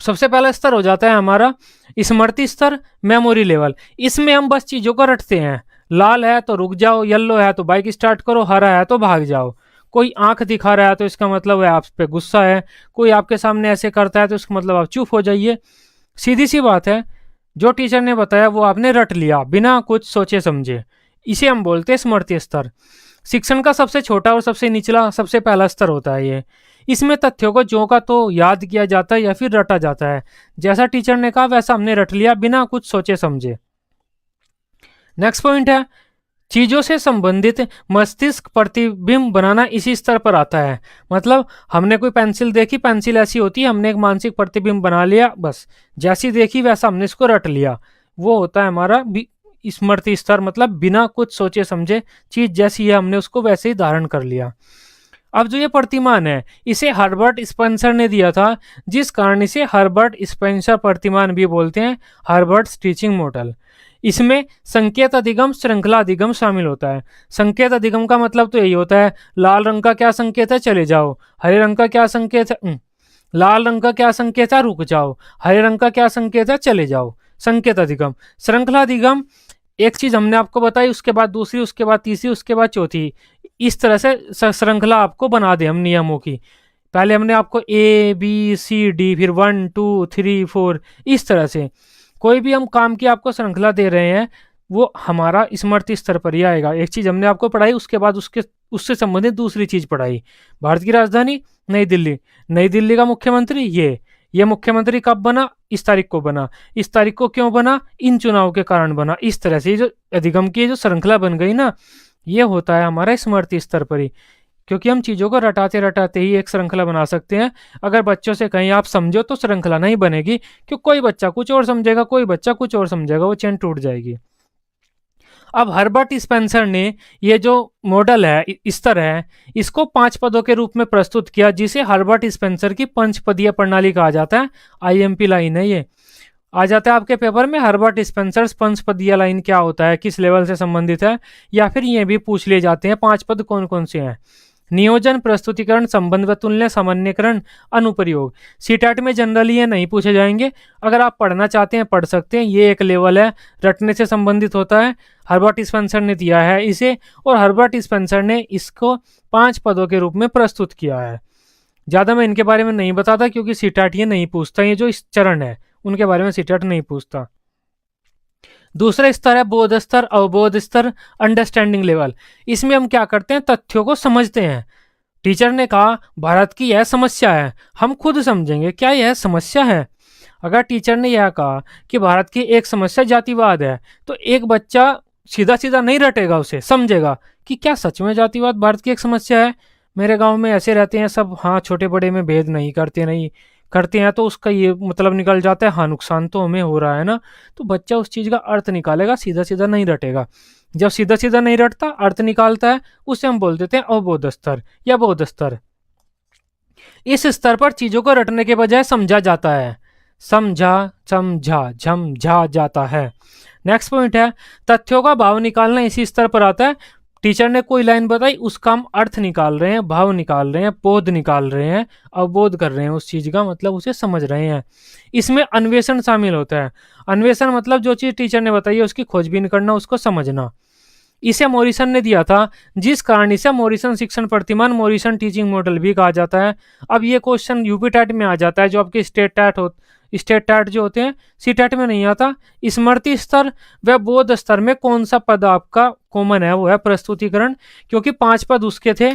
सबसे पहला स्तर हो जाता है हमारा स्मृति स्तर, मेमोरी लेवल। इसमें हम बस चीजों को रटते हैं, लाल है तो रुक जाओ, येलो है तो बाइक स्टार्ट करो, हरा है तो भाग जाओ। कोई आंख दिखा रहा है तो इसका मतलब है आप पे गुस्सा है, कोई आपके सामने ऐसे करता है तो इसका मतलब आप चुप हो जाइए। सीधी सी बात है, जो टीचर ने बताया वो आपने रट लिया बिना कुछ सोचे समझे, इसे हम बोलते हैं स्मृति स्तर। शिक्षण का सबसे छोटा और सबसे निचला, सबसे पहला स्तर होता है ये। इसमें तथ्यों को ज्यों का तो याद किया जाता है या फिर रटा जाता है, जैसा टीचर ने कहा वैसा हमने रट लिया बिना कुछ सोचे समझे। नेक्स्ट पॉइंट है, चीजों से संबंधित मस्तिष्क प्रतिबिंब बनाना इसी स्तर पर आता है। मतलब हमने कोई पेंसिल देखी, पेंसिल ऐसी होती है, हमने एक मानसिक प्रतिबिंब बना लिया, बस जैसी देखी वैसा हमने इसको रट लिया, वो होता है हमारा स्मृति स्तर। मतलब बिना कुछ सोचे समझे, चीज जैसी है हमने उसको वैसे ही धारण कर लिया। अब जो ये प्रतिमान है इसे हर्बर्ट स्पेंसर ने दिया था, जिस कारण इसे हर्बर्ट स्पेंसर प्रतिमान भी बोलते हैं, हर्बर्ट टीचिंग मॉडल। इसमें संकेत अधिगम, श्रृंखला अधिगम शामिल होता है। संकेत अधिगम का मतलब तो यही होता है, लाल रंग का क्या संकेत है, चले जाओ, हरे रंग का क्या संकेत है, लाल रंग का क्या संकेत है, रुक जाओ, हरे रंग का क्या संकेत है, चले जाओ, संकेत अधिगम। श्रृंखला अधिगम, एक चीज हमने आपको बताई, उसके बाद दूसरी, उसके बाद तीसरी, उसके बाद चौथी, इस तरह से श्रृंखला आपको बना दे हम नियमों की। पहले हमने आपको ABCD, फिर 1 2 3 4, इस तरह से कोई भी हम काम की आपको श्रृंखला दे रहे हैं वो हमारा स्मृति स्तर पर ही आएगा। एक चीज हमने आपको पढ़ाई, उसके बाद उसके उससे संबंधित दूसरी चीज पढ़ाई। भारत की राजधानी नई दिल्ली, नई दिल्ली का मुख्यमंत्री ये मुख्यमंत्री कब बना, इस तारीख को बना, इस तारीख को क्यों बना, इन चुनाव के कारण बना। इस तरह से जो अधिगम की जो श्रृंखला बन गई ना, ये होता है हमारा स्मृति स्तर पर ही, क्योंकि हम चीज़ों को रटाते रटाते ही एक श्रृंखला बना सकते हैं। अगर बच्चों से कहीं आप समझो तो श्रृंखला नहीं बनेगी, क्योंकि कोई बच्चा कुछ और समझेगा, कोई बच्चा कुछ और समझेगा, वो चेन टूट जाएगी। अब हर्बर्ट स्पेंसर ने ये जो मॉडल है, स्तर है, इसको 5 पदों के रूप में प्रस्तुत किया, जिसे हर्बर्ट स्पेंसर की पंचपदीय प्रणाली कहा जाता है। IMP लाइन है ये, आ जाता है आपके पेपर में। हर्बर्ट स्पेंसर पंचपदीय लाइन क्या होता है, किस लेवल से संबंधित है, या फिर ये भी पूछ लिए जाते हैं 5 पद कौन कौन से हैं। नियोजन, प्रस्तुतिकरण, संबंध व तुल्य, सामान्यकरण, अनुप्रयोग। सीटेट में जनरली ये नहीं पूछे जाएंगे, अगर आप पढ़ना चाहते हैं पढ़ सकते हैं। ये एक लेवल है, रटने से संबंधित होता है। हर्बर्ट स्पेंसर ने दिया है इसे, और हर्बर्ट स्पेंसर ने इसको 5 पदों के रूप में प्रस्तुत किया है। ज़्यादा मैं इनके बारे में नहीं बताता, क्योंकि सीटेट ये नहीं पूछता, ये जो इस चरण है उनके बारे में सीटेट नहीं पूछता। दूसरा स्तर है बोध स्तर, अवबोध स्तर, अंडरस्टैंडिंग लेवल। इसमें हम क्या करते हैं, तथ्यों को समझते हैं। टीचर ने कहा भारत की यह समस्या है, हम खुद समझेंगे क्या यह समस्या है। अगर टीचर ने यह कहा कि भारत की एक समस्या जातिवाद है, तो एक बच्चा सीधा सीधा नहीं रटेगा, उसे समझेगा कि क्या सच में जातिवाद भारत की एक समस्या है। मेरे गांव में ऐसे रहते हैं सब, हाँ छोटे बड़े में भेद नहीं करते हैं, तो उसका ये मतलब निकल जाता है हाँ नुकसान तो हमें हो रहा है ना। तो बच्चा उस चीज़ का अर्थ निकालेगा, सीधा सीधा नहीं रटेगा। जब सीधा सीधा नहीं रटता, अर्थ निकालता है, उसे हम बोल देते हैं अवबोध स्तर या बोध स्तर। इस स्तर पर चीजों को रटने के बजाय समझा जाता है, समझा जाता है। नेक्स्ट पॉइंट है तथ्यों का भाव निकालना, इसी स्तर पर आता है। टीचर ने कोई लाइन बताई, उसका हम अर्थ निकाल रहे हैं, भाव निकाल रहे हैं, बोध निकाल रहे हैं, अवबोध कर रहे हैं उस चीज का, मतलब उसे समझ रहे हैं। इसमें अन्वेषण शामिल होता है। अन्वेषण मतलब जो चीज टीचर ने बताई है उसकी खोजबीन करना, उसको समझना। इसे मॉरिसन ने दिया था, जिस कारण इसे मॉरिसन शिक्षण प्रतिमान, मॉरिसन टीचिंग मॉडल भी कहा जाता है। अब ये क्वेश्चन यूपी टैट में आ जाता है, जो आपके स्टेट टैट जो होते हैं, सी टैट में नहीं आता। स्मृति स्तर व बोध स्तर में कौन सा पद आपका कॉमन है, वो है प्रस्तुतिकरण, क्योंकि 5 पद उसके थे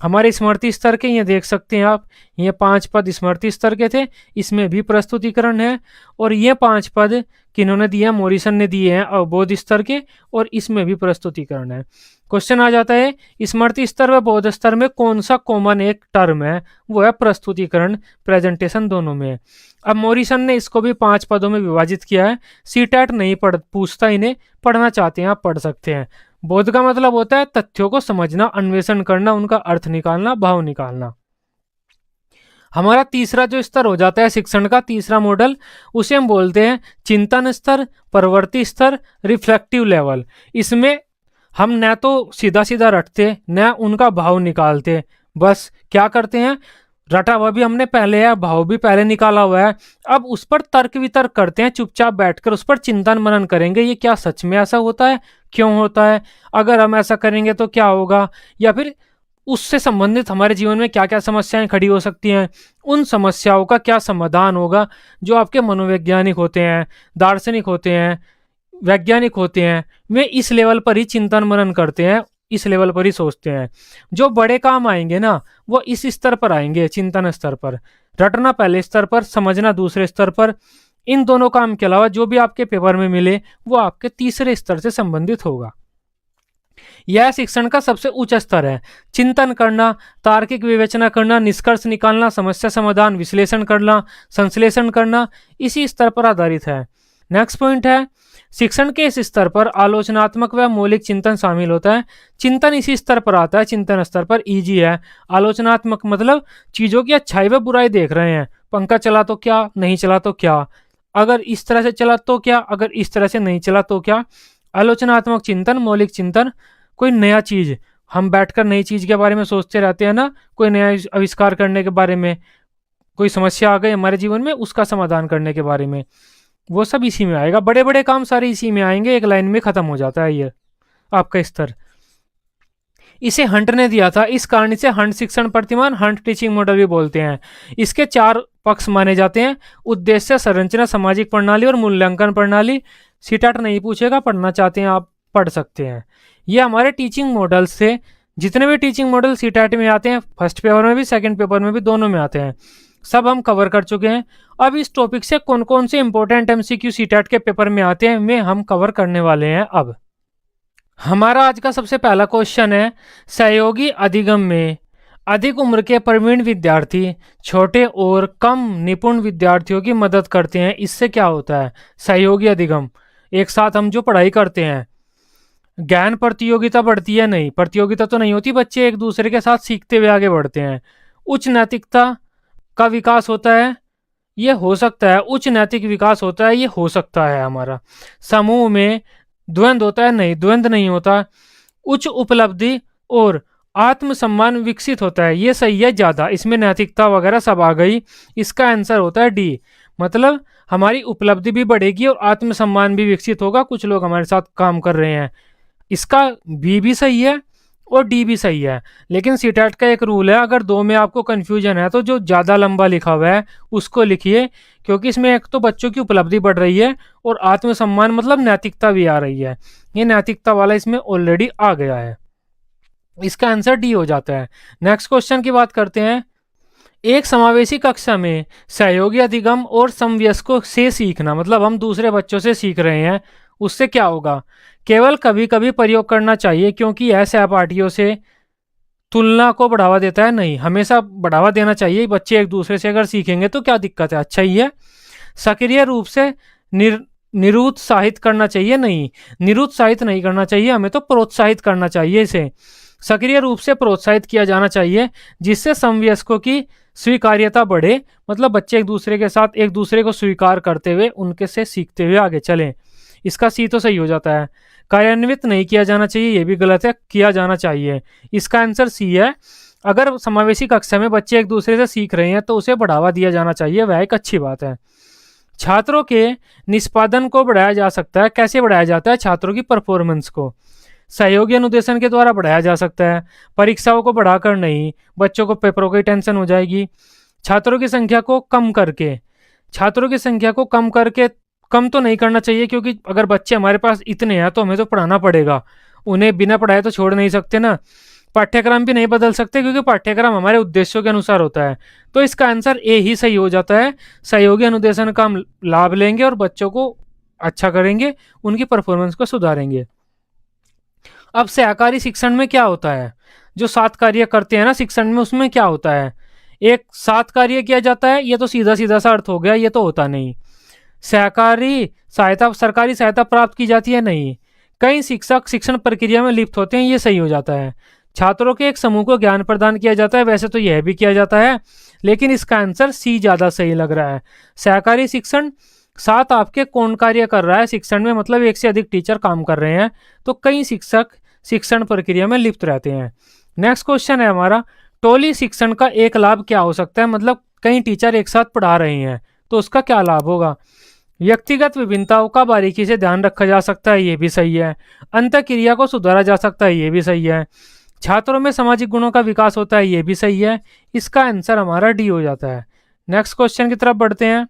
हमारे स्मृति स्तर के। ये देख सकते हैं आप, ये 5 पद स्मृति स्तर के थे, इसमें भी प्रस्तुतिकरण है। और ये 5 पद किन्होंने दिए हैं, मॉरिसन ने दिए हैं अवबोध स्तर के, और इसमें भी प्रस्तुतिकरण है। क्वेश्चन आ जाता है स्मृति स्तर व बोध स्तर में कौन सा कॉमन एक टर्म है, वो है प्रस्तुतिकरण, प्रेजेंटेशन दोनों में। अब मॉरिसन ने इसको भी 5 पदों में विभाजित किया है। सीटेट नहीं पूछता इन्हें, पढ़ना चाहते हैं आप पढ़ सकते हैं। बोध का मतलब होता है तथ्यों को समझना, अन्वेषण करना, उनका अर्थ निकालना, भाव निकालना। हमारा तीसरा जो स्तर हो जाता है शिक्षण का, तीसरा मॉडल, उसे हम बोलते हैं चिंतन स्तर, परवर्ती स्तर, रिफ्लेक्टिव लेवल। इसमें हम न तो सीधा सीधा रटते, न उनका भाव निकालते, बस क्या करते हैं, रटा हुआ भी हमने पहले है, भाव भी पहले निकाला हुआ है, अब उस पर तर्क वितर्क करते हैं, चुपचाप बैठकर उस पर चिंतन मनन करेंगे, ये क्या सच में ऐसा होता है, क्यों होता है, अगर हम ऐसा करेंगे तो क्या होगा, या फिर उससे संबंधित हमारे जीवन में क्या क्या समस्याएं खड़ी हो सकती हैं, उन समस्याओं का क्या समाधान होगा। जो आपके मनोवैज्ञानिक होते हैं, दार्शनिक होते हैं, वैज्ञानिक होते हैं, वे इस लेवल पर ही चिंतन मनन करते हैं, इस लेवल पर ही सोचते हैं। जो बड़े काम आएंगे ना, वो इस स्तर पर आएंगे, चिंतन स्तर पर। रटना पहले स्तर पर, समझना दूसरे स्तर पर। इन दोनों काम के अलावा जो भी आपके पेपर में मिले वो आपके तीसरे स्तर से संबंधित होगा। यह शिक्षण का सबसे उच्च स्तर है। चिंतन करना, तार्किक विवेचना करना, निष्कर्ष निकालना, समस्या समाधान, विश्लेषण करना, संश्लेषण करना, इसी स्तर पर आधारित है। नेक्स्ट पॉइंट है शिक्षण के इस स्तर पर आलोचनात्मक व मौलिक चिंतन शामिल होता है। चिंतन इसी स्तर पर आता है, चिंतन स्तर पर इजी है। आलोचनात्मक मतलब चीजों की अच्छाई व बुराई देख रहे हैं, पंखा चला तो क्या, नहीं चला तो क्या, अगर इस तरह से चला तो क्या, अगर इस तरह से नहीं चला तो क्या। आलोचनात्मक चिंतन, मौलिक चिंतन, कोई नया चीज, हम बैठकर नई चीज के बारे में सोचते रहते हैं ना, कोई नया आविष्कार करने के बारे में, कोई समस्या आ गई हमारे जीवन में, उसका समाधान करने के बारे में। वो सब इसी में आएगा, बड़े बड़े काम सारे इसी में आएंगे, एक लाइन में खत्म हो जाता है ये आपका स्तर। इसे हंट ने दिया था, इस कारण इसे हंट शिक्षण प्रतिमान, हंट टीचिंग मॉडल भी बोलते हैं। इसके 4 पक्ष माने जाते हैं: उद्देश्य, संरचना, सामाजिक प्रणाली और मूल्यांकन प्रणाली। सीटेट नहीं पूछेगा, पढ़ना चाहते हैं आप पढ़ सकते हैं। ये हमारे टीचिंग मॉडल्स थे। जितने भी टीचिंग मॉडल सीटेट में आते हैं, फर्स्ट पेपर में भी सेकंड पेपर में भी, दोनों में आते हैं, सब हम कवर कर चुके हैं। अब इस टॉपिक से कौन कौन से इंपॉर्टेंट एमसीक्यू सीटेट के पेपर में आते हैं वे हम कवर करने वाले हैं। अब हमारा आज का सबसे पहला क्वेश्चन है, सहयोगी अधिगम में अधिक उम्र के प्रवीण विद्यार्थी छोटे और कम निपुण विद्यार्थियों की मदद करते हैं। इससे क्या होता है? सहयोगी अधिगम, एक साथ हम जो पढ़ाई करते हैं, ज्ञान प्रतियोगिता बढ़ती है? नहीं, प्रतियोगिता तो नहीं होती, बच्चे एक दूसरे के साथ सीखते हुए आगे बढ़ते हैं। उच्च नैतिकता का विकास होता है, ये हो सकता है। उच्च नैतिक विकास होता है, ये हो सकता है हमारा। समूह में द्वंद्व होता है? नहीं, द्वंद्व नहीं होता। उच्च उपलब्धि और आत्मसम्मान विकसित होता है, ये सही है ज़्यादा, इसमें नैतिकता वगैरह सब आ गई। इसका आंसर होता है डी, मतलब हमारी उपलब्धि भी बढ़ेगी और आत्मसम्मान भी विकसित होगा, कुछ लोग हमारे साथ काम कर रहे हैं। इसका बी भी सही है और डी भी सही है। लेकिन सीटेट का एक रूल है, अगर दो में आपको कन्फ्यूजन है तो जो ज़्यादा लंबा लिखा हुआ है उसको लिखिए, क्योंकि इसमें एक तो बच्चों की उपलब्धि बढ़ रही है और आत्मसम्मान मतलब नैतिकता भी आ रही है। ये नैतिकता वाला इसमें ऑलरेडी आ गया है, इसका आंसर डी हो जाता है। नेक्स्ट क्वेश्चन की बात करते हैं। एक समावेशी कक्षा में सहयोगी अधिगम और समवयस्कों से सीखना, मतलब हम दूसरे बच्चों से सीख रहे हैं, उससे क्या होगा? केवल कभी कभी प्रयोग करना चाहिए क्योंकि यह सहपाठियों से तुलना को बढ़ावा देता है। नहीं, हमेशा बढ़ावा देना चाहिए, बच्चे एक दूसरे से अगर सीखेंगे तो क्या दिक्कत है, अच्छा ही है। सक्रिय रूप से निरुत्साहित करना चाहिए? नहीं, निरुत्साहित नहीं करना चाहिए, हमें तो प्रोत्साहित करना चाहिए। इसे सक्रिय रूप से प्रोत्साहित किया जाना चाहिए, जिससे समवयस्कों की स्वीकार्यता बढ़े, मतलब बच्चे एक दूसरे के साथ एक दूसरे को स्वीकार करते हुए उनके से सीखते हुए आगे चलें। इसका सी तो सही हो जाता है। कार्यान्वित नहीं किया जाना चाहिए, ये भी गलत है, किया जाना चाहिए। इसका आंसर सी है। अगर समावेशी कक्षा में बच्चे एक दूसरे से सीख रहे हैं तो उसे बढ़ावा दिया जाना चाहिए, वह एक अच्छी बात है। छात्रों के निष्पादन को बढ़ाया जा सकता है, कैसे बढ़ाया जाता है? छात्रों की परफॉर्मेंस को सहयोगी अनुदेशन के द्वारा बढ़ाया जा सकता है, परीक्षाओं को बढ़ाकर नहीं, बच्चों को पेपरों की टेंशन हो जाएगी। छात्रों की संख्या को कम करके, छात्रों की संख्या को कम करके, कम तो नहीं करना चाहिए क्योंकि अगर बच्चे हमारे पास इतने हैं तो हमें तो पढ़ाना पड़ेगा, उन्हें बिना पढ़ाए तो छोड़ नहीं सकते ना। पाठ्यक्रम भी नहीं बदल सकते क्योंकि पाठ्यक्रम हमारे उद्देश्यों के अनुसार होता है। तो इसका आंसर ए ही सही हो जाता है। सहयोगी अनुदेशन का हम लाभ लेंगे और बच्चों को अच्छा करेंगे, उनकी परफॉर्मेंस को सुधारेंगे। अब सहकारी शिक्षण में क्या होता है? जो साथ कार्य करते हैं ना शिक्षण में, उसमें क्या होता है? एक साथ कार्य किया जाता है, ये तो सीधा सीधा सा अर्थ हो गया, ये तो होता नहीं। सहकारी सहायता, सरकारी सहायता प्राप्त की जाती है? नहीं। कई शिक्षक शिक्षण प्रक्रिया में लिप्त होते हैं, ये सही हो जाता है। छात्रों के एक समूह को ज्ञान प्रदान किया जाता है, वैसे तो यह भी किया जाता है, लेकिन इसका आंसर सी ज़्यादा सही लग रहा है। सहकारी शिक्षण, साथ आपके कौन कार्य कर रहा है शिक्षण में, मतलब एक से अधिक टीचर काम कर रहे हैं, तो कई शिक्षक शिक्षण प्रक्रिया में लिप्त रहते हैं। नेक्स्ट क्वेश्चन है हमारा, टोली शिक्षण का एक लाभ क्या हो सकता है? मतलब कई टीचर एक साथ पढ़ा रहे हैं तो उसका क्या लाभ होगा? व्यक्तिगत विभिन्नताओं का बारीकी से ध्यान रखा जा सकता है, ये भी सही है। अंतःक्रिया को सुधारा जा सकता है, ये भी सही है। छात्रों में सामाजिक गुणों का विकास होता है, ये भी सही है। इसका आंसर हमारा डी हो जाता है। नेक्स्ट क्वेश्चन की तरफ बढ़ते हैं।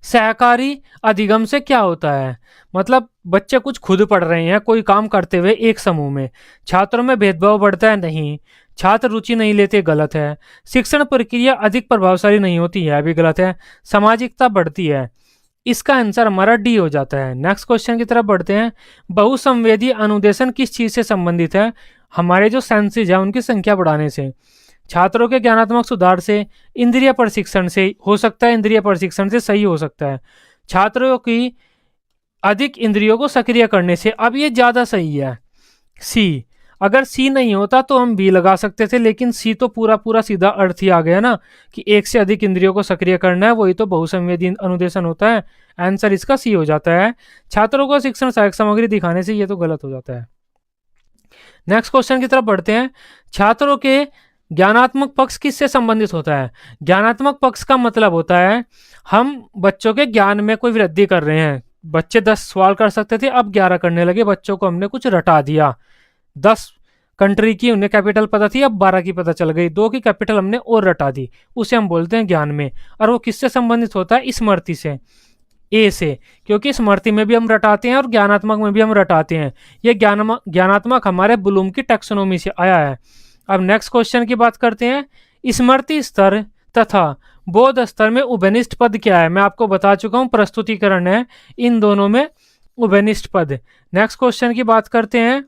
सहकारी अधिगम से क्या होता है? मतलब बच्चे कुछ खुद पढ़ रहे हैं, कोई काम करते हुए एक समूह में, छात्रों में भेदभाव बढ़ता है? नहीं। छात्र रुचि नहीं लेते? गलत है। शिक्षण प्रक्रिया अधिक प्रभावशाली नहीं होती, यह भी गलत है। सामाजिकता बढ़ती है, इसका आंसर हमारा डी हो जाता है। नेक्स्ट क्वेश्चन की तरफ बढ़ते हैं। बहुसंवेदी अनुदेशन किस चीज से संबंधित है? हमारे जो सेंसेज है उनकी संख्या बढ़ाने से, छात्रों के ज्ञानात्मक सुधार से, इंद्रिय प्रशिक्षण से हो सकता है, इंद्रिय प्रशिक्षण से सही हो सकता है, छात्रों की अधिक इंद्रियों को सक्रिय करने से। अब ये ज़्यादा सही है सी। अगर सी नहीं होता तो हम बी लगा सकते थे, लेकिन सी तो पूरा पूरा सीधा अर्थ ही आ गया ना कि एक से अधिक इंद्रियों को सक्रिय करना है, वही तो बहुसंवेदी अनुदेशन होता है। आंसर इसका सी हो जाता है। छात्रों को शिक्षण सहायक सामग्री दिखाने से, ये तो गलत हो जाता है। नेक्स्ट क्वेश्चन की तरफ बढ़ते हैं। छात्रों के ज्ञानात्मक पक्ष किससे संबंधित होता है? ज्ञानात्मक पक्ष का मतलब होता है हम बच्चों के ज्ञान में कोई वृद्धि कर रहे हैं। बच्चे 10 सवाल कर सकते थे, अब 11 करने लगे, बच्चों को हमने कुछ रटा दिया। 10 कंट्री की उन्हें कैपिटल पता थी, अब 12 की पता चल गई, 2 की कैपिटल हमने और रटा दी, उसे हम बोलते हैं ज्ञान में। और वो किससे संबंधित होता है? स्मृति से, ए से, क्योंकि स्मृति में भी हम रटाते हैं और ज्ञानात्मक में भी हम रटाते हैं। ये ज्ञानात्मक हमारे ब्लूम की टैक्सोनॉमी से आया है। अब नेक्स्ट क्वेश्चन की बात करते हैं। स्मृति स्तर तथा बोध स्तर में उभयनिष्ठ पद क्या है? मैं आपको बता चुका हूं, प्रस्तुतिकरण है, इन दोनों में उभयनिष्ठ पद। नेक्स्ट क्वेश्चन की बात करते हैं।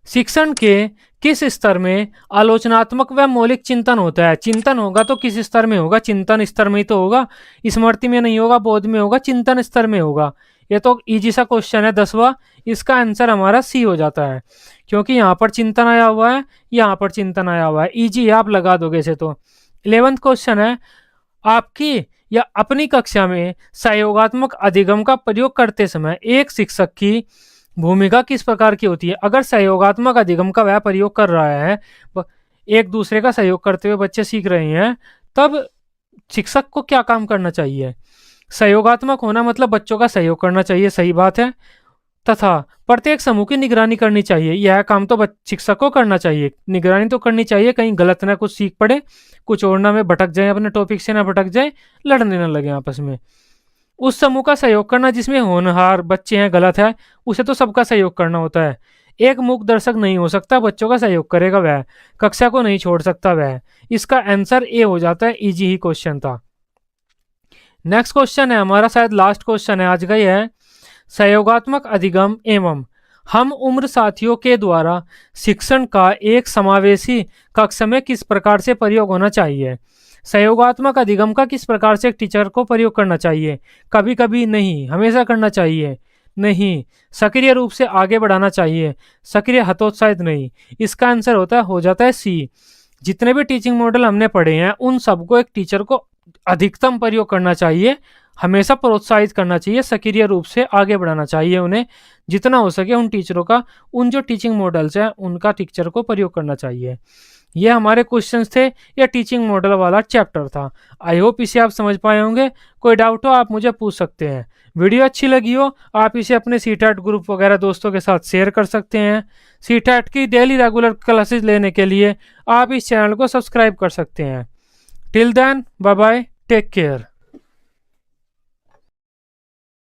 शिक्षण के किस स्तर में आलोचनात्मक व मौलिक चिंतन होता है? चिंतन होगा तो किस स्तर में होगा? चिंतन स्तर में ही तो होगा, स्मृति में नहीं होगा, बोध में होगा, चिंतन स्तर में होगा। ये तो इजी सा क्वेश्चन है 10वां, इसका आंसर हमारा सी हो जाता है, क्योंकि यहाँ पर चिंतन आया हुआ है, यहाँ पर चिंतन आया हुआ है, इजी आप लगा दोगे इसे तो। 11वां क्वेश्चन है, आपकी या अपनी कक्षा में सहयोगात्मक अधिगम का प्रयोग करते समय एक शिक्षक की भूमिका किस प्रकार की होती है? अगर सहयोगात्मक अधिगम का वह प्रयोग कर रहा है, एक दूसरे का सहयोग करते हुए बच्चे सीख रहे हैं, तब शिक्षक को क्या काम करना चाहिए? सहयोगात्मक होना मतलब बच्चों का सहयोग करना चाहिए, सही बात है, तथा प्रत्येक समूह की निगरानी करनी चाहिए। यह काम तो शिक्षक को करना चाहिए, निगरानी तो करनी चाहिए, कहीं गलत ना कुछ सीख पड़े, कुछ और ना में भटक जाए, अपने टॉपिक से ना भटक जाए, लड़ने ना लगे आपस में। उस समूह का सहयोग करना जिसमें होनहार बच्चे हैं, गलत है, उसे तो सबका सहयोग करना होता है। एक मूक दर्शक नहीं हो सकता, बच्चों का सहयोग करेगा वह, कक्षा को नहीं छोड़ सकता वह। इसका आंसर ए हो जाता है, इजी ही क्वेश्चन था। नेक्स्ट क्वेश्चन है हमारा, शायद लास्ट क्वेश्चन है आज का, यह है सहयोगात्मक अधिगम एवं हम उम्र साथियों के द्वारा शिक्षण का एक समावेशी कक्षा में किस प्रकार से प्रयोग होना चाहिए? सहयोगात्मक अधिगम का किस प्रकार से एक टीचर को प्रयोग करना चाहिए? कभी कभी नहीं, हमेशा करना चाहिए नहीं, सक्रिय रूप से आगे बढ़ाना चाहिए, सक्रिय हतोत्साहित नहीं। इसका आंसर हो जाता है सी। जितने भी टीचिंग मॉडल हमने पढ़े हैं उन सबको एक टीचर को अधिकतम प्रयोग करना चाहिए, हमेशा प्रोत्साहित करना चाहिए, सक्रिय रूप से आगे बढ़ाना चाहिए उन्हें, जितना हो सके उन टीचरों का, उन जो टीचिंग मॉडल्स हैं उनका टीचर को प्रयोग करना चाहिए। ये हमारे क्वेश्चंस थे, या टीचिंग मॉडल वाला चैप्टर था। आई होप इसे आप समझ पाए होंगे। कोई डाउट हो आप मुझे पूछ सकते हैं। वीडियो अच्छी लगी हो आप इसे अपने सीटेट ग्रुप वगैरह दोस्तों के साथ शेयर कर सकते हैं। सीटेट की डेली रेगुलर क्लासेस लेने के लिए आप इस चैनल को सब्सक्राइब कर सकते हैं। Till then bye bye, take care.